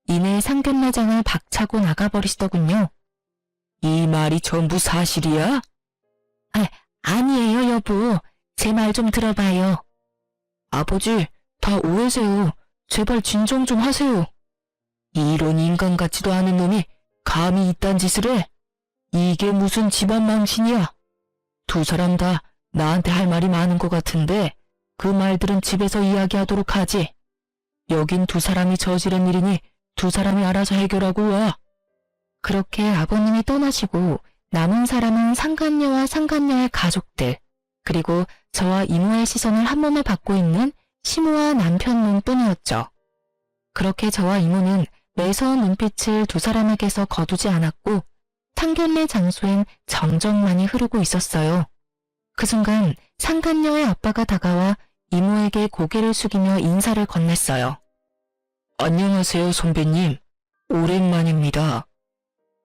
이내 상견례장을 박차고 나가버리시더군요. 이 말이 전부 사실이야? 아니에요 여보. 제 말 좀 들어봐요. 아버지, 다 오해세요. 제발 진정 좀 하세요. 이런 인간 같지도 않은 놈이 감히 이딴 짓을 해? 이게 무슨 집안 망신이야? 두 사람 다 나한테 할 말이 많은 것 같은데 그 말들은 집에서 이야기하도록 하지. 여긴 두 사람이 저지른 일이니 두 사람이 알아서 해결하고 와. 그렇게 아버님이 떠나시고 남은 사람은 상간녀와 상간녀의 가족들 그리고 저와 이모의 시선을 한 몸에 받고 있는 시모와 남편 눈뿐이었죠. 그렇게 저와 이모는 매서운 눈빛을 두 사람에게서 거두지 않았고 상견례 장소엔 정적만이 흐르고 있었어요. 그 순간 상간녀의 아빠가 다가와 이모에게 고개를 숙이며 인사를 건넸어요. 안녕하세요 선배님. 오랜만입니다.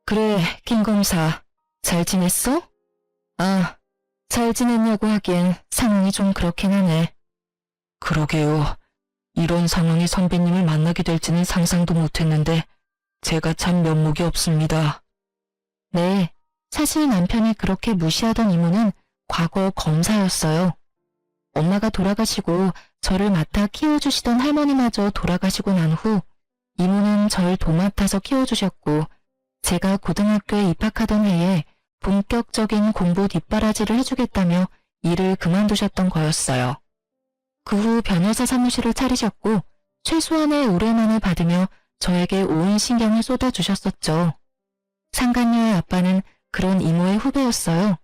그래 김 검사 잘 지냈어? 잘 지냈냐고 하기엔 상황이 좀 그렇긴 하네. 그러게요. 이런 상황에 선배님을 만나게 될지는 상상도 못했는데 제가 참 면목이 없습니다. 네, 사실 남편이 그렇게 무시하던 이모는 과거 검사였어요. 엄마가 돌아가시고 저를 맡아 키워주시던 할머니마저 돌아가시고 난 후 이모는 절 도맡아서 키워주셨고 제가 고등학교에 입학하던 해에 본격적인 공부 뒷바라지를 해주겠다며 일을 그만두셨던 거였어요. 그 후 변호사 사무실을 차리셨고 최소한의 의뢰만을 받으며 저에게 온 신경을 쏟아주셨었죠. 상간녀의 아빠는 그런 이모의 후배였어요.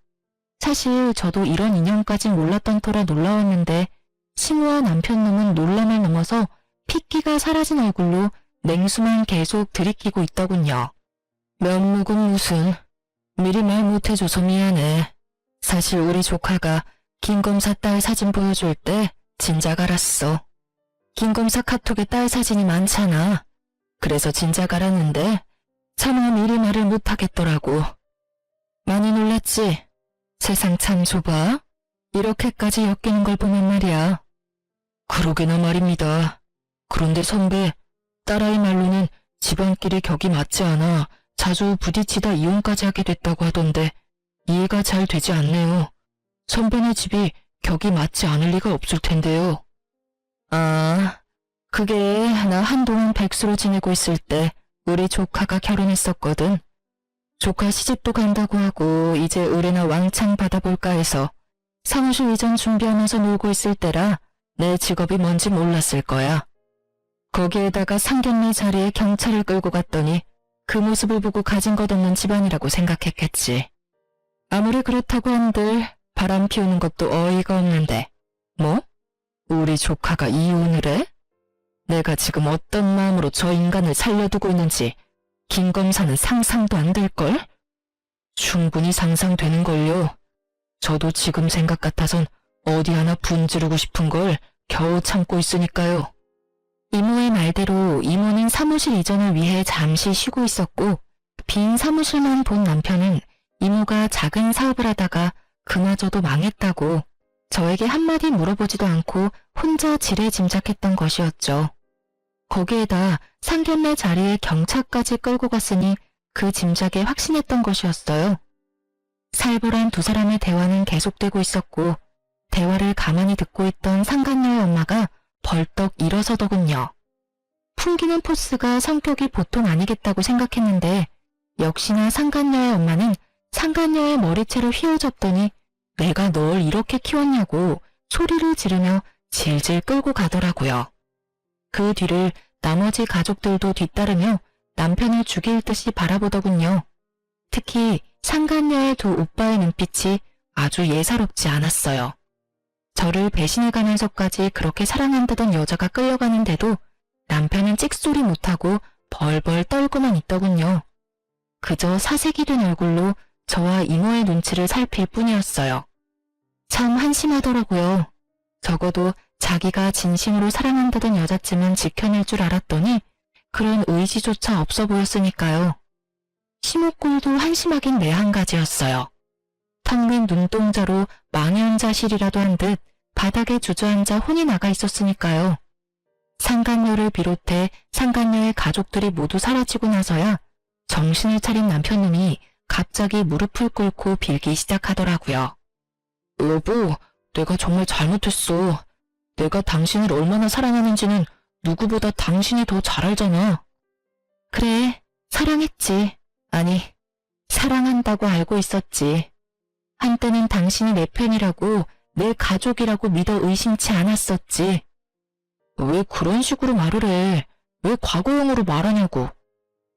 사실 저도 이런 인연까진 몰랐던 터라 놀라웠는데 시모와 남편 놈은 놀람을 넘어서 핏기가 사라진 얼굴로 냉수만 계속 들이키고 있더군요. 면목은 무슨... 미리 말 못해줘서 미안해. 사실 우리 조카가 김 검사 딸 사진 보여줄 때 진작 알았어. 김 검사 카톡에 딸 사진이 많잖아. 그래서 진작 알았는데 차마 미리 말을 못하겠더라고. 많이 놀랐지? 세상 참 좁아. 이렇게까지 엮이는 걸 보면 말이야. 그러게나 말입니다. 그런데 선배, 딸아이 말로는 집안끼리 격이 맞지 않아 자주 부딪히다 이혼까지 하게 됐다고 하던데 이해가 잘 되지 않네요. 선배네 집이 격이 맞지 않을 리가 없을 텐데요. 그게 나 한동안 백수로 지내고 있을 때 우리 조카가 결혼했었거든. 조카 시집도 간다고 하고 이제 의뢰나 왕창 받아볼까 해서 사무실 이전 준비하면서 놀고 있을 때라 내 직업이 뭔지 몰랐을 거야. 거기에다가 상견례 자리에 경찰을 끌고 갔더니 그 모습을 보고 가진 것 없는 집안이라고 생각했겠지. 아무리 그렇다고 한들 바람 피우는 것도 어이가 없는데. 뭐? 우리 조카가 이혼을 해? 내가 지금 어떤 마음으로 저 인간을 살려두고 있는지 김 검사는 상상도 안 될걸? 충분히 상상되는걸요. 저도 지금 생각 같아선 어디 하나 분지르고 싶은 걸 겨우 참고 있으니까요. 이모의 말대로 이모는 사무실 이전을 위해 잠시 쉬고 있었고 빈 사무실만 본 남편은 이모가 작은 사업을 하다가 그마저도 망했다고 저에게 한마디 물어보지도 않고 혼자 지레짐작했던 것이었죠. 거기에다 상견례 자리에 경찰까지 끌고 갔으니 그 짐작에 확신했던 것이었어요. 살벌한 두 사람의 대화는 계속되고 있었고 대화를 가만히 듣고 있던 상간녀의 엄마가 벌떡 일어서더군요. 풍기는 포스가 성격이 보통 아니겠다고 생각했는데 역시나 상간녀의 엄마는 상간녀의 머리채를 휘어잡더니 내가 널 이렇게 키웠냐고 소리를 지르며 질질 끌고 가더라고요. 그 뒤를 나머지 가족들도 뒤따르며 남편을 죽일 듯이 바라보더군요. 특히 상간녀의 두 오빠의 눈빛이 아주 예사롭지 않았어요. 저를 배신해가면서까지 그렇게 사랑한다던 여자가 끌려가는데도 남편은 찍소리 못하고 벌벌 떨고만 있더군요. 그저 사색이 된 얼굴로 저와 이모의 눈치를 살필 뿐이었어요. 참 한심하더라고요. 적어도 자기가 진심으로 사랑한다던 여자쯤은 지켜낼 줄 알았더니 그런 의지조차 없어 보였으니까요. 시모꼴도 한심하긴 내 한 가지였어요. 텅 빈 눈동자로 망연자실이라도 한 듯 바닥에 주저앉아 혼이 나가 있었으니까요. 상간녀를 비롯해 상간녀의 가족들이 모두 사라지고 나서야 정신을 차린 남편놈이 갑자기 무릎을 꿇고 빌기 시작하더라고요. 여보, 내가 정말 잘못했어. 내가 당신을 얼마나 사랑하는지는 누구보다 당신이 더 잘 알잖아. 그래, 사랑했지. 아니, 사랑한다고 알고 있었지. 한때는 당신이 내 편이라고, 내 가족이라고 믿어 의심치 않았었지. 왜 그런 식으로 말을 해? 왜 과거형으로 말하냐고.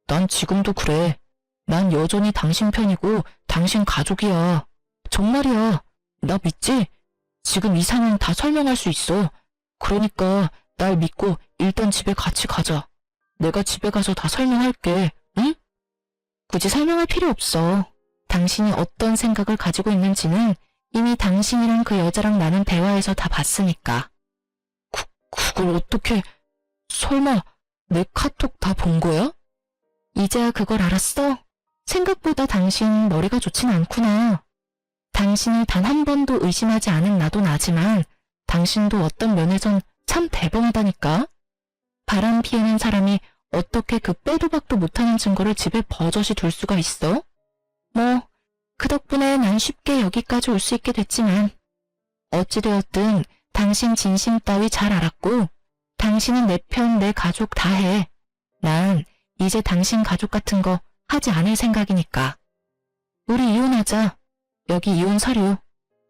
난 지금도 그래. 난 여전히 당신 편이고 당신 가족이야. 정말이야. 나 믿지? 지금 이 상황 다 설명할 수 있어. 그러니까 날 믿고 일단 집에 같이 가자. 내가 집에 가서 다 설명할게. 응? 굳이 설명할 필요 없어. 당신이 어떤 생각을 가지고 있는지는 이미 당신이랑 그 여자랑 나눈 대화에서 다 봤으니까. 그걸 어떻게... 설마 내 카톡 다 본 거야? 이제야 그걸 알았어? 생각보다 당신 머리가 좋진 않구나. 당신을 단 한 번도 의심하지 않은 나도 나지만 당신도 어떤 면에선 참 대범하다니까. 바람 피우는 사람이 어떻게 그 빼도 박도 못하는 증거를 집에 버젓이 둘 수가 있어? 뭐, 그 덕분에 난 쉽게 여기까지 올 수 있게 됐지만 어찌되었든 당신 진심 따위 잘 알았고 당신은 내 편, 내 가족 다 해. 난 이제 당신 가족 같은 거 하지 않을 생각이니까. 우리 이혼하자. 여기 이혼 서류.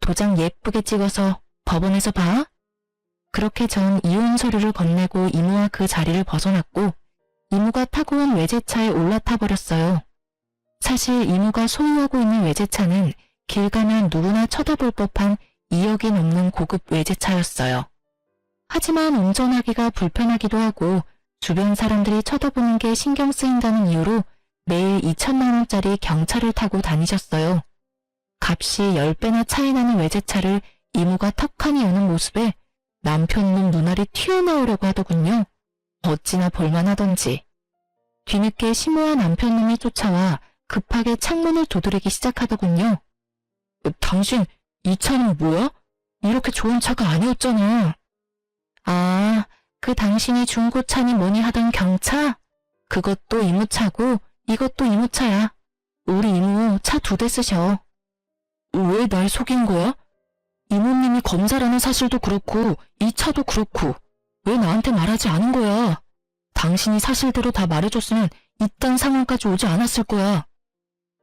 도장 예쁘게 찍어서 법원에서 봐. 그렇게 전 이혼 서류를 건네고 이모와 그 자리를 벗어났고 이모가 타고 온 외제차에 올라타 버렸어요. 사실 이모가 소유하고 있는 외제차는 길 가면 누구나 쳐다볼 법한 2억이 넘는 고급 외제차였어요. 하지만 운전하기가 불편하기도 하고 주변 사람들이 쳐다보는 게 신경 쓰인다는 이유로 매일 2천만 원짜리 경차를 타고 다니셨어요. 값이 10배나 차이 나는 외제차를 이모가 턱하니 여는 모습에 남편놈 눈알이 튀어나오려고 하더군요. 어찌나 볼만하던지. 뒤늦게 시모와 남편놈이 쫓아와 급하게 창문을 두드리기 시작하더군요. 당신, 이 차는 뭐야? 이렇게 좋은 차가 아니었잖아. 아, 그 당신이 중고차니 뭐니 하던 경차? 그것도 이모차고 이것도 이모차야. 우리 이모 차 2대 쓰셔. 왜 날 속인 거야? 이모님이 검사라는 사실도 그렇고 이 차도 그렇고 왜 나한테 말하지 않은 거야? 당신이 사실대로 다 말해줬으면 이딴 상황까지 오지 않았을 거야.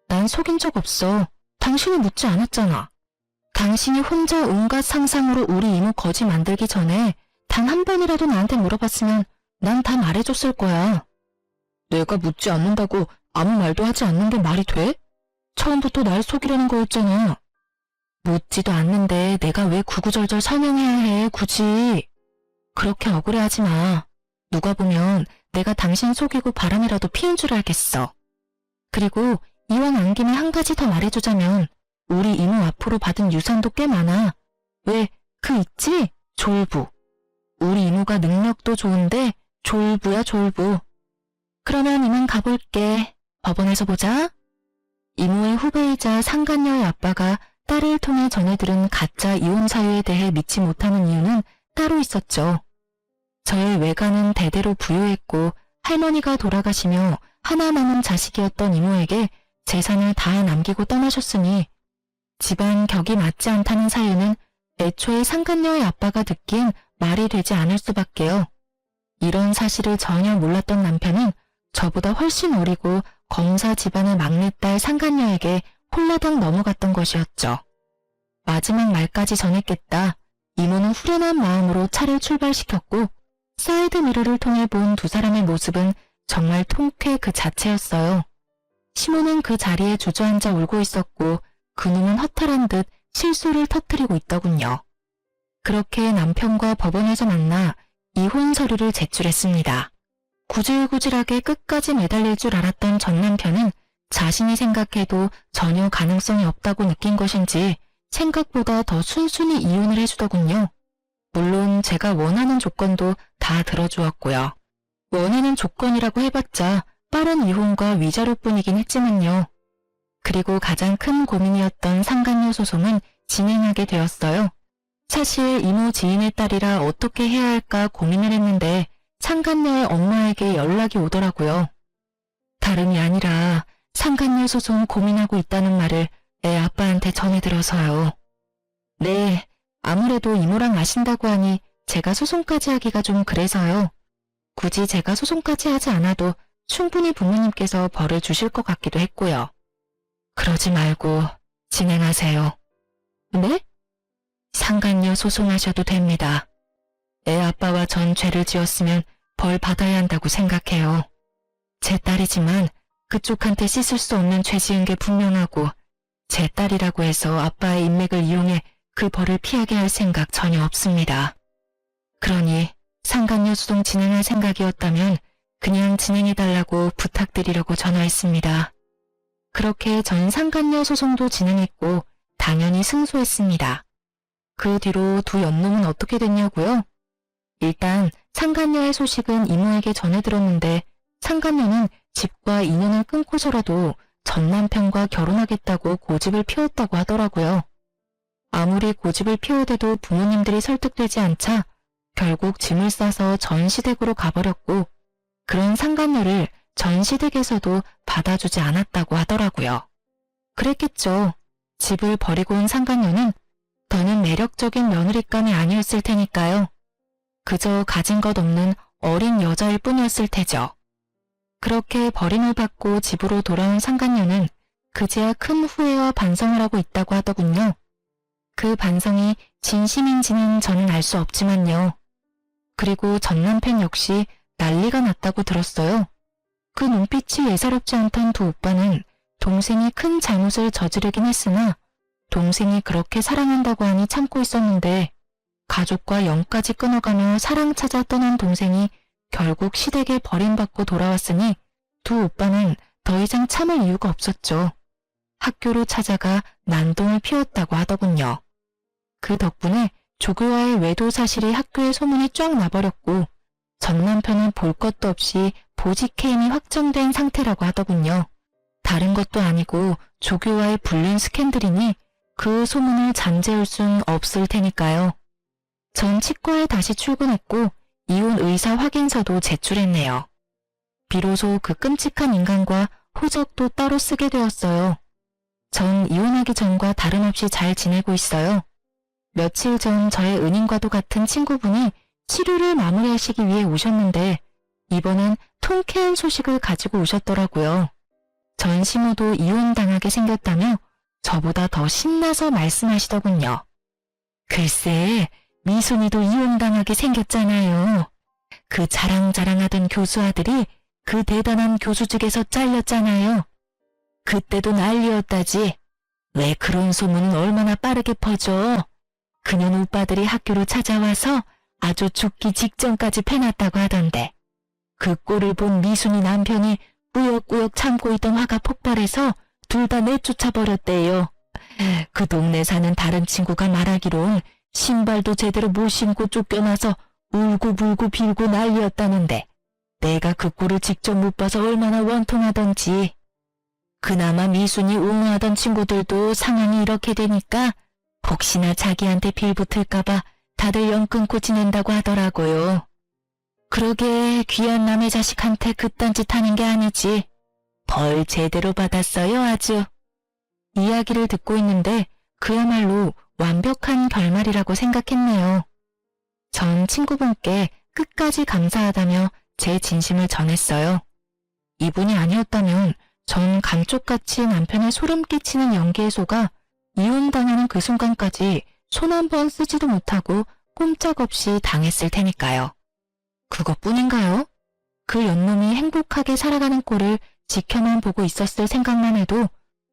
난 속인 적 없어. 당신이 묻지 않았잖아. 당신이 혼자 온갖 상상으로 우리 이모 거지 만들기 전에 단 한 번이라도 나한테 물어봤으면 난 다 말해줬을 거야. 내가 묻지 않는다고 아무 말도 하지 않는 게 말이 돼? 처음부터 날 속이려는 거였잖아. 묻지도 않는데 내가 왜 구구절절 설명해야 해, 굳이. 그렇게 억울해하지 마. 누가 보면 내가 당신 속이고 바람이라도 피운 줄 알겠어. 그리고 이왕 안 김에 한 가지 더 말해주자면 우리 이모 앞으로 받은 유산도 꽤 많아. 왜, 그 있지? 졸부. 우리 이모가 능력도 좋은데 졸부야, 졸부. 그러면 이만 가볼게. 법원에서 보자. 이모의 후배이자 상간녀의 아빠가 딸을 통해 전해 들은 가짜 이혼 사유에 대해 믿지 못하는 이유는 따로 있었죠. 저의 외가는 대대로 부유했고 할머니가 돌아가시며 하나 남은 자식이었던 이모에게 재산을 다 남기고 떠나셨으니 집안 격이 맞지 않다는 사유는 애초에 상간녀의 아빠가 듣기엔 말이 되지 않을 수밖에요. 이런 사실을 전혀 몰랐던 남편은 저보다 훨씬 어리고 검사 집안의 막내딸 상간녀에게 홀라당 넘어갔던 것이었죠. 마지막 말까지 전했겠다. 이모는 후련한 마음으로 차를 출발시켰고 사이드 미러를 통해 본 두 사람의 모습은 정말 통쾌 그 자체였어요. 시모는 그 자리에 주저앉아 울고 있었고 그놈은 허탈한 듯 실소를 터뜨리고 있더군요. 그렇게 남편과 법원에서 만나 이혼 서류를 제출했습니다. 구질구질하게 끝까지 매달릴 줄 알았던 전 남편은 자신이 생각해도 전혀 가능성이 없다고 느낀 것인지 생각보다 더 순순히 이혼을 해주더군요. 물론 제가 원하는 조건도 다 들어주었고요. 원하는 조건이라고 해봤자 빠른 이혼과 위자료뿐이긴 했지만요. 그리고 가장 큰 고민이었던 상간녀 소송은 진행하게 되었어요. 사실 이모 지인의 딸이라 어떻게 해야 할까 고민을 했는데 상간녀의 엄마에게 연락이 오더라고요. 다름이 아니라 상간녀 소송 고민하고 있다는 말을 애 아빠한테 전해들어서요. 네, 아무래도 이모랑 아신다고 하니 제가 소송까지 하기가 좀 그래서요. 굳이 제가 소송까지 하지 않아도 충분히 부모님께서 벌을 주실 것 같기도 했고요. 그러지 말고 진행하세요. 네? 상간녀 소송하셔도 됩니다. 애 아빠와 전 죄를 지었으면 벌 받아야 한다고 생각해요. 제 딸이지만 그쪽한테 씻을 수 없는 죄 지은 게 분명하고 제 딸이라고 해서 아빠의 인맥을 이용해 그 벌을 피하게 할 생각 전혀 없습니다. 그러니 상간녀 소송 진행할 생각이었다면 그냥 진행해달라고 부탁드리려고 전화했습니다. 그렇게 전 상간녀 소송도 진행했고 당연히 승소했습니다. 그 뒤로 두 연놈은 어떻게 됐냐고요? 일단 상간녀의 소식은 이모에게 전해들었는데 상간녀는 집과 인연을 끊고서라도 전 남편과 결혼하겠다고 고집을 피웠다고 하더라고요. 아무리 고집을 피워대도 부모님들이 설득되지 않자 결국 짐을 싸서 전시댁으로 가버렸고 그런 상간녀를 전시댁에서도 받아주지 않았다고 하더라고요. 그랬겠죠. 집을 버리고 온 상간녀는 더는 매력적인 며느리감이 아니었을 테니까요. 그저 가진 것 없는 어린 여자일 뿐이었을 테죠. 그렇게 버림을 받고 집으로 돌아온 상간녀는 그제야 큰 후회와 반성을 하고 있다고 하더군요. 그 반성이 진심인지는 저는 알 수 없지만요. 그리고 전 남편 역시 난리가 났다고 들었어요. 그 눈빛이 예사롭지 않던 두 오빠는 동생이 큰 잘못을 저지르긴 했으나 동생이 그렇게 사랑한다고 하니 참고 있었는데 가족과 영까지 끊어가며 사랑 찾아 떠난 동생이 결국 시댁에 버림받고 돌아왔으니 두 오빠는 더 이상 참을 이유가 없었죠. 학교로 찾아가 난동을 피웠다고 하더군요. 그 덕분에 조교와의 외도 사실이 학교에 소문이 쫙 나버렸고 전 남편은 볼 것도 없이 보직해임이 확정된 상태라고 하더군요. 다른 것도 아니고 조교와의 불륜 스캔들이니 그 소문을 잠재울 순 없을 테니까요. 전 치과에 다시 출근했고 이혼 의사 확인서도 제출했네요. 비로소 그 끔찍한 인간과 호적도 따로 쓰게 되었어요. 전 이혼하기 전과 다름없이 잘 지내고 있어요. 며칠 전 저의 은인과도 같은 친구분이 치료를 마무리하시기 위해 오셨는데 이번엔 통쾌한 소식을 가지고 오셨더라고요. 전 시모도 이혼당하게 생겼다며 저보다 더 신나서 말씀하시더군요. 글쎄, 미순이도 이혼당하게 생겼잖아요. 그 자랑자랑하던 교수 아들이 그 대단한 교수직에서 잘렸잖아요. 그때도 난리였다지. 왜 그런 소문은 얼마나 빠르게 퍼져. 그년 오빠들이 학교로 찾아와서 아주 죽기 직전까지 패놨다고 하던데. 그 꼴을 본 미순이 남편이 꾸역꾸역 참고 있던 화가 폭발해서 둘 다 내쫓아버렸대요. 그 동네 사는 다른 친구가 말하기론 신발도 제대로 못 신고 쫓겨나서 울고불고 빌고 난리였다는데 내가 그 꼴을 직접 못 봐서 얼마나 원통하던지. 그나마 미순이 옹호하던 친구들도 상황이 이렇게 되니까 혹시나 자기한테 빌붙을까봐 다들 연 끊고 지낸다고 하더라고요. 그러게 귀한 남의 자식한테 그딴 짓 하는 게 아니지. 벌 제대로 받았어요 아주. 이야기를 듣고 있는데 그야말로 완벽한 결말이라고 생각했네요. 전 친구분께 끝까지 감사하다며 제 진심을 전했어요. 이분이 아니었다면 전 감쪽같이 남편의 소름 끼치는 연기에 속아 이혼당하는 그 순간까지 손 한 번 쓰지도 못하고 꼼짝없이 당했을 테니까요. 그것뿐인가요? 그 연놈이 행복하게 살아가는 꼴을 지켜만 보고 있었을 생각만 해도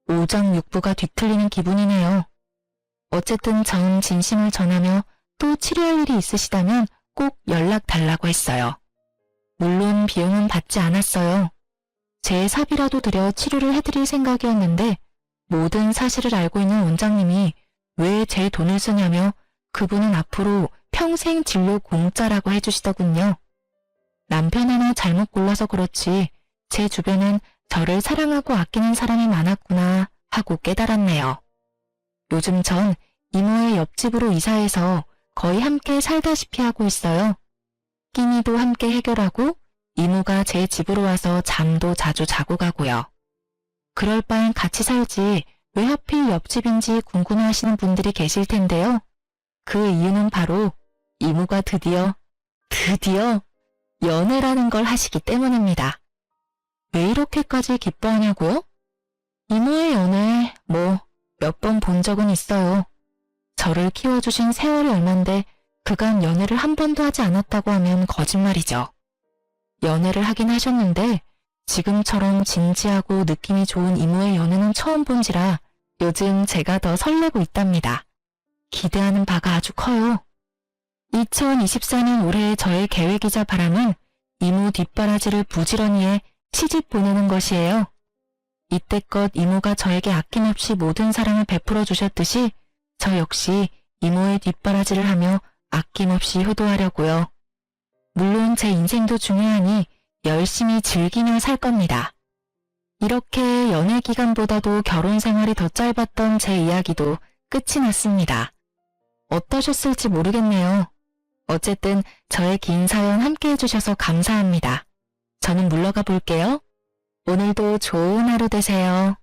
오장육부가 뒤틀리는 기분이네요. 어쨌든 전 진심을 전하며 또 치료할 일이 있으시다면 꼭 연락 달라고 했어요. 물론 비용은 받지 않았어요. 제 사비라도 들여 치료를 해드릴 생각이었는데 모든 사실을 알고 있는 원장님이 왜 제 돈을 쓰냐며 그분은 앞으로 평생 진료 공짜라고 해주시더군요. 남편 하나 잘못 골라서 그렇지 제 주변엔 저를 사랑하고 아끼는 사람이 많았구나 하고 깨달았네요. 요즘 전 이모의 옆집으로 이사해서 거의 함께 살다시피 하고 있어요. 끼니도 함께 해결하고 이모가 제 집으로 와서 잠도 자주 자고 가고요. 그럴 바엔 같이 살지 왜 하필 옆집인지 궁금해하시는 분들이 계실 텐데요. 그 이유는 바로 이모가 드디어 연애라는 걸 하시기 때문입니다. 왜 이렇게까지 기뻐하냐고요? 이모의 연애 몇 번 본 적은 있어요. 저를 키워주신 세월이 얼만데 그간 연애를 한 번도 하지 않았다고 하면 거짓말이죠. 연애를 하긴 하셨는데 지금처럼 진지하고 느낌이 좋은 이모의 연애는 처음 본지라 요즘 제가 더 설레고 있답니다. 기대하는 바가 아주 커요. 2024년 올해의 저의 계획이자 바람은 이모 뒷바라지를 부지런히 해 시집 보내는 것이에요. 이때껏 이모가 저에게 아낌없이 모든 사랑을 베풀어 주셨듯이 저 역시 이모의 뒷바라지를 하며 아낌없이 효도하려고요. 물론 제 인생도 중요하니 열심히 즐기며 살 겁니다. 이렇게 연애 기간보다도 결혼 생활이 더 짧았던 제 이야기도 끝이 났습니다. 어떠셨을지 모르겠네요. 어쨌든 저의 긴 사연 함께 해주셔서 감사합니다. 저는 물러가 볼게요. 오늘도 좋은 하루 되세요.